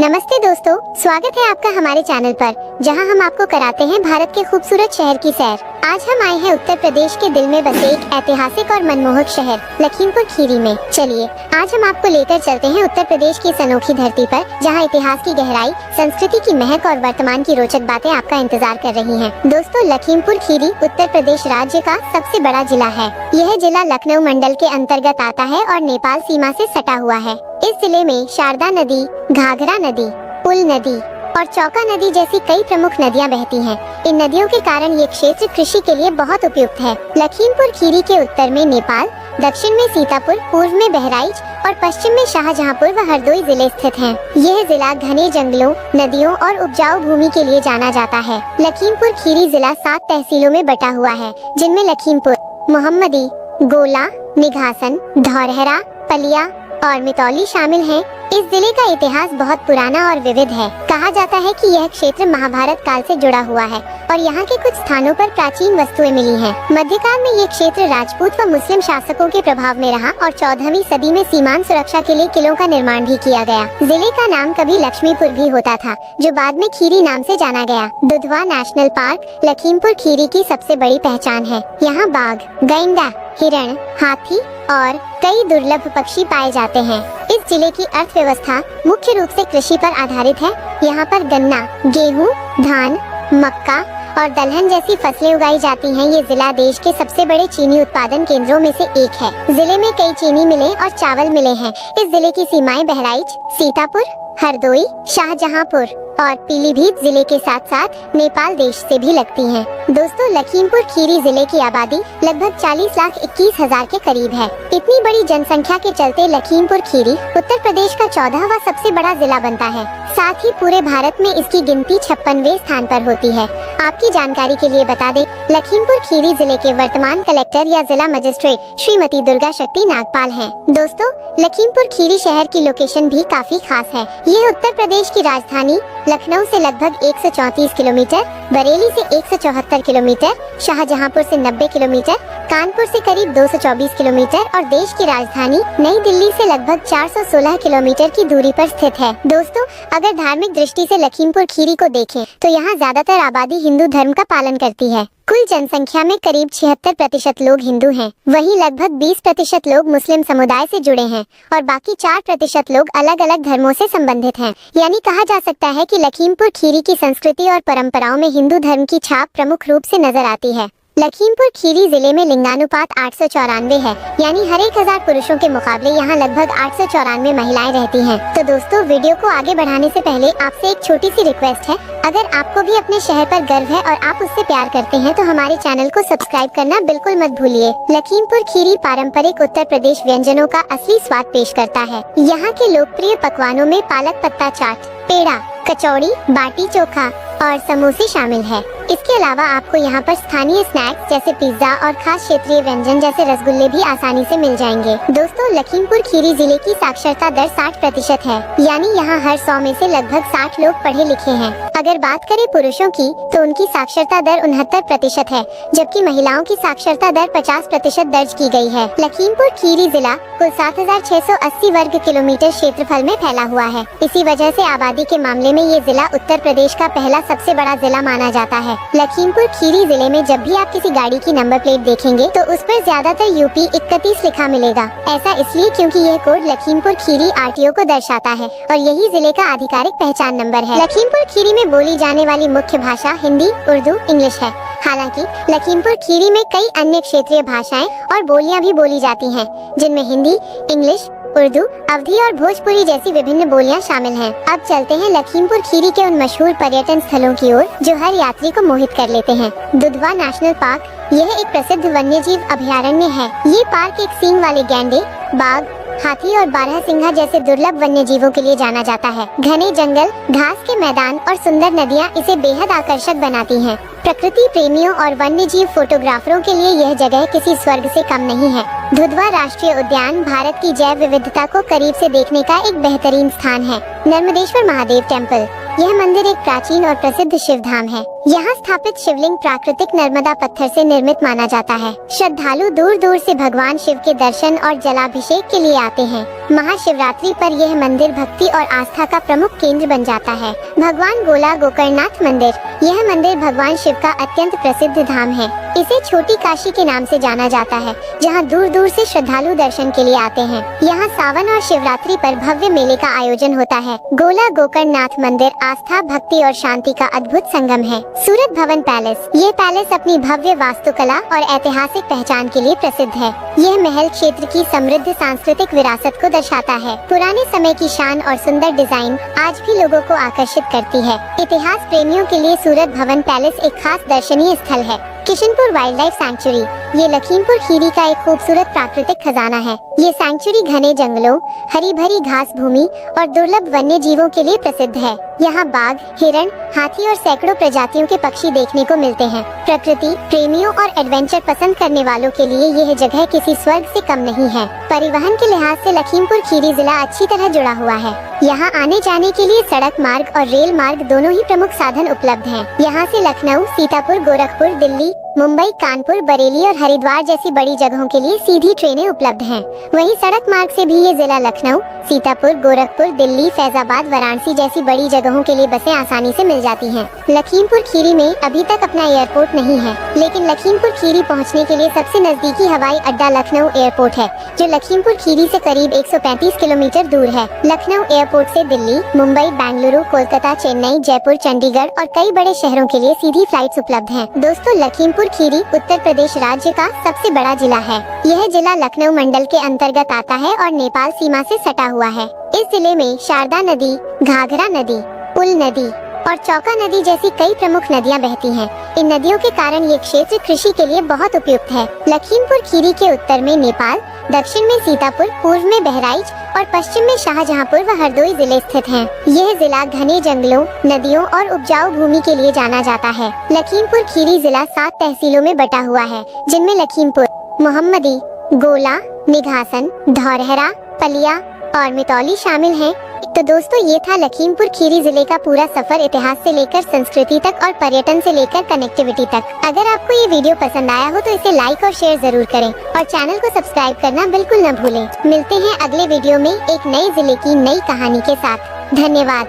नमस्ते दोस्तों, स्वागत है आपका हमारे चैनल पर, जहां हम आपको कराते हैं भारत के खूबसूरत शहर की सैर। आज हम आए हैं उत्तर प्रदेश के दिल में बसे एक ऐतिहासिक और मनमोहक शहर लखीमपुर खीरी में। चलिए आज हम आपको लेकर चलते हैं उत्तर प्रदेश की इस अनोखी धरती पर, जहां इतिहास की गहराई, संस्कृति की महक और वर्तमान की रोचक बातें आपका इंतजार कर रही हैं। दोस्तों, लखीमपुर खीरी उत्तर प्रदेश राज्य का सबसे बड़ा जिला है। यह जिला लखनऊ मंडल के अंतर्गत आता है और नेपाल सीमा से सटा हुआ है। इस जिले में शारदा नदी, घाघरा नदी, पुल नदी और चौका नदी जैसी कई प्रमुख नदियां बहती हैं। इन नदियों के कारण ये क्षेत्र कृषि के लिए बहुत उपयुक्त है। लखीमपुर खीरी के उत्तर में नेपाल, दक्षिण में सीतापुर, पूर्व में बहराइच और पश्चिम में शाहजहांपुर व हरदोई जिले स्थित हैं। यह जिला घने जंगलों, नदियों और उपजाऊ भूमि के लिए जाना जाता है। लखीमपुर खीरी जिला 7 तहसीलों में बटा हुआ है, जिनमें लखीमपुर, मोहम्मदी, गोला, निघासन, धौरहरा, पलिया और मितौली शामिल हैं। इस जिले का इतिहास बहुत पुराना और विविध है। कहा जाता है कि यह क्षेत्र महाभारत काल से जुड़ा हुआ है और यहाँ के कुछ स्थानों पर प्राचीन वस्तुएं मिली हैं। मध्यकाल में ये क्षेत्र राजपूत व मुस्लिम शासकों के प्रभाव में रहा और 14वीं सदी में सीमांत सुरक्षा के लिए किलों का निर्माण भी किया गया। जिले का नाम कभी लक्ष्मीपुर भी होता था, जो बाद में खीरी नाम से जाना गया। दुधवा नेशनल पार्क लखीमपुर खीरी की सबसे बड़ी पहचान है। यहाँ बाघ, गैंडा, हिरण, हाथी और कई दुर्लभ पक्षी पाए जाते हैं। इस जिले की अर्थव्यवस्था मुख्य रूप से कृषि पर आधारित है। यहाँ पर गन्ना, गेहूँ, धान, मक्का और दलहन जैसी फसलें उगाई जाती हैं। ये जिला देश के सबसे बड़े चीनी उत्पादन केंद्रों में से एक है। जिले में कई चीनी मिलें और चावल मिलें हैं। इस जिले की सीमाएं बहराइच, सीतापुर, हरदोई, शाहजहांपुर और पीलीभीत जिले के साथ साथ नेपाल देश से भी लगती हैं। दोस्तों, लखीमपुर खीरी जिले की आबादी लगभग 40,21,000 के करीब है। इतनी बड़ी जनसंख्या के चलते लखीमपुर खीरी उत्तर प्रदेश का 14वां सबसे बड़ा जिला बनता है। साथ ही पूरे भारत में इसकी गिनती 56वें स्थान पर होती है। आपकी जानकारी के लिए बता दें, लखीमपुर खीरी जिले के वर्तमान कलेक्टर या जिला मजिस्ट्रेट श्रीमती दुर्गा शक्ति नागपाल हैं। दोस्तों, लखीमपुर खीरी शहर की लोकेशन भी काफी खास है। ये उत्तर प्रदेश की राजधानी लखनऊ से लगभग 134 किलोमीटर, बरेली से 174 किलोमीटर, शाहजहांपुर से 90 किलोमीटर, कानपुर से करीब 224 किलोमीटर और देश की राजधानी नई दिल्ली से लगभग 416 किलोमीटर की दूरी पर स्थित है। दोस्तों, अगर धार्मिक दृष्टि से लखीमपुर खीरी को देखें तो यहाँ ज्यादातर आबादी हिंदू धर्म का पालन करती है। कुल जनसंख्या में करीब 76% लोग हिंदू हैं। वहीं लगभग 20% लोग मुस्लिम समुदाय से जुड़े हैं और बाकी 4% लोग अलग अलग धर्मों से संबंधित हैं। यानी कहा जा सकता है कि लखीमपुर खीरी की संस्कृति और परंपराओं में हिंदू धर्म की छाप प्रमुख रूप से नजर आती है। लखीमपुर खीरी जिले में लिंगानुपात 894 है, यानी हर 1000 पुरुषों के मुकाबले यहाँ लगभग 894 महिलाएं रहती हैं। तो दोस्तों, वीडियो को आगे बढ़ाने से पहले आपसे एक छोटी सी रिक्वेस्ट है। अगर आपको भी अपने शहर पर गर्व है और आप उससे प्यार करते हैं तो हमारे चैनल को सब्सक्राइब करना बिल्कुल मत भूलिए। लखीमपुर खीरी पारंपरिक उत्तर प्रदेश व्यंजनों का असली स्वाद पेश करता है। यहाँ के लोकप्रिय पकवानों में पालक पत्ता चाट, पेड़ा, कचौड़ी, बाटी चोखा और समोसे शामिल है। इसके अलावा आपको यहाँ पर स्थानीय स्नैक्स जैसे पिज्जा और खास क्षेत्रीय व्यंजन जैसे रसगुल्ले भी आसानी से मिल जाएंगे। दोस्तों, लखीमपुर खीरी जिले की साक्षरता दर 60% है, यानी यहाँ हर 100 में से लगभग 60 लोग पढ़े लिखे हैं। अगर बात करें पुरुषों की तो उनकी साक्षरता दर 69% है, जबकि महिलाओं की साक्षरता दर 50% दर्ज की गई है। लखीमपुर खीरी जिला कुल 7,680 वर्ग किलोमीटर क्षेत्रफल में फैला हुआ है। इसी वजह से आबादी के मामले में ये जिला उत्तर प्रदेश का पहला सबसे बड़ा जिला माना जाता है। लखीमपुर खीरी जिले में जब भी आप किसी गाड़ी की नंबर प्लेट देखेंगे तो उस पर ज्यादातर यूपी 31 लिखा मिलेगा। ऐसा इसलिए क्योंकि यह कोड लखीमपुर खीरी आरटीओ को दर्शाता है और यही जिले का आधिकारिक पहचान नंबर है। लखीमपुर खीरी में बोली जाने वाली मुख्य भाषा हिंदी, उर्दू, इंग्लिश है। हालांकि लखीमपुर खीरी में कई अन्य क्षेत्रीय भाषाएं और बोलियां भी बोली जाती हैं, जिनमें हिंदी, इंग्लिश, उर्दू, अवधी और भोजपुरी जैसी विभिन्न बोलियां शामिल हैं। अब चलते हैं लखीमपुर खीरी के उन मशहूर पर्यटन स्थलों की ओर जो हर यात्री को मोहित कर लेते हैं। दुधवा नेशनल पार्क यह एक प्रसिद्ध वन्यजीव अभयारण्य है। ये पार्क एक सींग वाले गैंडे, बाघ, हाथी और बारहसिंघा जैसे दुर्लभ वन्य जीवों के लिए जाना जाता है। घने जंगल, घास के मैदान और सुंदर नदियाँ इसे बेहद आकर्षक बनाती हैं। प्रकृति प्रेमियों और वन्य जीव फोटोग्राफरों के लिए यह जगह किसी स्वर्ग से कम नहीं है। दुधवा राष्ट्रीय उद्यान भारत की जैव विविधता को करीब से देखने का एक बेहतरीन स्थान है। नर्मदेश्वर महादेव टेम्पल यह मंदिर एक प्राचीन और प्रसिद्ध शिव धाम है। यहाँ स्थापित शिवलिंग प्राकृतिक नर्मदा पत्थर से निर्मित माना जाता है। श्रद्धालु दूर दूर से भगवान शिव के दर्शन और जलाभिषेक के लिए आते हैं। महाशिवरात्रि पर यह मंदिर भक्ति और आस्था का प्रमुख केंद्र बन जाता है। भगवान गोला गोकर्णनाथ मंदिर, यह मंदिर भगवान शिव का अत्यंत प्रसिद्ध धाम है। इसे छोटी काशी के नाम से जाना जाता है, जहां दूर दूर से श्रद्धालु दर्शन के लिए आते हैं। यहाँ सावन और शिवरात्रि पर भव्य मेले का आयोजन होता है। गोला गोकर्णनाथ मंदिर आस्था, भक्ति और शांति का अद्भुत संगम है। सूरत भवन पैलेस, ये पैलेस अपनी भव्य वास्तुकला और ऐतिहासिक पहचान के लिए प्रसिद्ध है। यह महल क्षेत्र की समृद्ध सांस्कृतिक विरासत को दर्शाता है। पुराने समय की शान और सुंदर डिजाइन आज भी लोगों को आकर्षित करती है। इतिहास प्रेमियों के लिए सूरत भवन पैलेस एक खास दर्शनीय स्थल है। किशनपुर वाइल्ड लाइफ सैंक्चुरी, ये लखीमपुर खीरी का एक खूबसूरत प्राकृतिक खजाना है। ये सैंक्चुरी घने जंगलों, हरी भरी घास भूमि और दुर्लभ वन्य जीवों के लिए प्रसिद्ध है। यहाँ बाघ, हिरण, हाथी और सैकड़ों प्रजातियों के पक्षी देखने को मिलते हैं। प्रकृति प्रेमियों और एडवेंचर पसंद करने वालों के लिए यह जगह किसी स्वर्ग से कम नहीं है। परिवहन के लिहाज से लखीमपुर खीरी जिला अच्छी तरह जुड़ा हुआ है। यहाँ आने जाने के लिए सड़क मार्ग और रेल मार्ग दोनों ही प्रमुख साधन उपलब्ध हैं। यहाँ से लखनऊ, सीतापुर, गोरखपुर, दिल्ली, मुंबई, कानपुर, बरेली और हरिद्वार जैसी बड़ी जगहों के लिए सीधी ट्रेनें उपलब्ध हैं। वहीं सड़क मार्ग से भी ये जिला लखनऊ, सीतापुर, गोरखपुर, दिल्ली, फैजाबाद, वाराणसी जैसी बड़ी जगहों के लिए बसें आसानी से मिल जाती हैं। लखीमपुर खीरी में अभी तक अपना एयरपोर्ट नहीं है, लेकिन लखीमपुर खीरी पहुंचने के लिए सबसे नजदीकी हवाई अड्डा लखनऊ एयरपोर्ट है, जो लखीमपुर खीरी से करीब 135 किलोमीटर दूर है। लखनऊ एयरपोर्ट से दिल्ली, मुंबई, बेंगलुरु, कोलकाता, चेन्नई, जयपुर, चंडीगढ़ और कई बड़े शहरों के लिए सीधी फ्लाइट्स उपलब्ध हैं। दोस्तों, लखीमपुर खीरी उत्तर प्रदेश राज्य का सबसे बड़ा जिला है। यह जिला लखनऊ मंडल के अंतर्गत आता है और नेपाल सीमा से सटा हुआ है। इस जिले में शारदा नदी, घाघरा नदी, उल नदी और चौका नदी जैसी कई प्रमुख नदियां बहती हैं। इन नदियों के कारण ये क्षेत्र कृषि के लिए बहुत उपयुक्त है। लखीमपुर खीरी के उत्तर में नेपाल, दक्षिण में सीतापुर, पूर्व में बहराइच और पश्चिम में शाहजहांपुर व हरदोई जिले स्थित हैं। यह जिला घने जंगलों, नदियों और उपजाऊ भूमि के लिए जाना जाता है। लखीमपुर खीरी जिला 7 तहसीलों में बटा हुआ है, जिनमें लखीमपुर, मोहम्मदी, गोला, निघासन, धौरहरा, पलिया और मितौली शामिल हैं। तो दोस्तों, ये था लखीमपुर खीरी जिले का पूरा सफर, इतिहास से लेकर संस्कृति तक और पर्यटन से लेकर कनेक्टिविटी तक। अगर आपको ये वीडियो पसंद आया हो तो इसे लाइक और शेयर जरूर करें और चैनल को सब्सक्राइब करना बिल्कुल न भूलें। मिलते हैं अगले वीडियो में एक नए जिले की नई कहानी के साथ। धन्यवाद।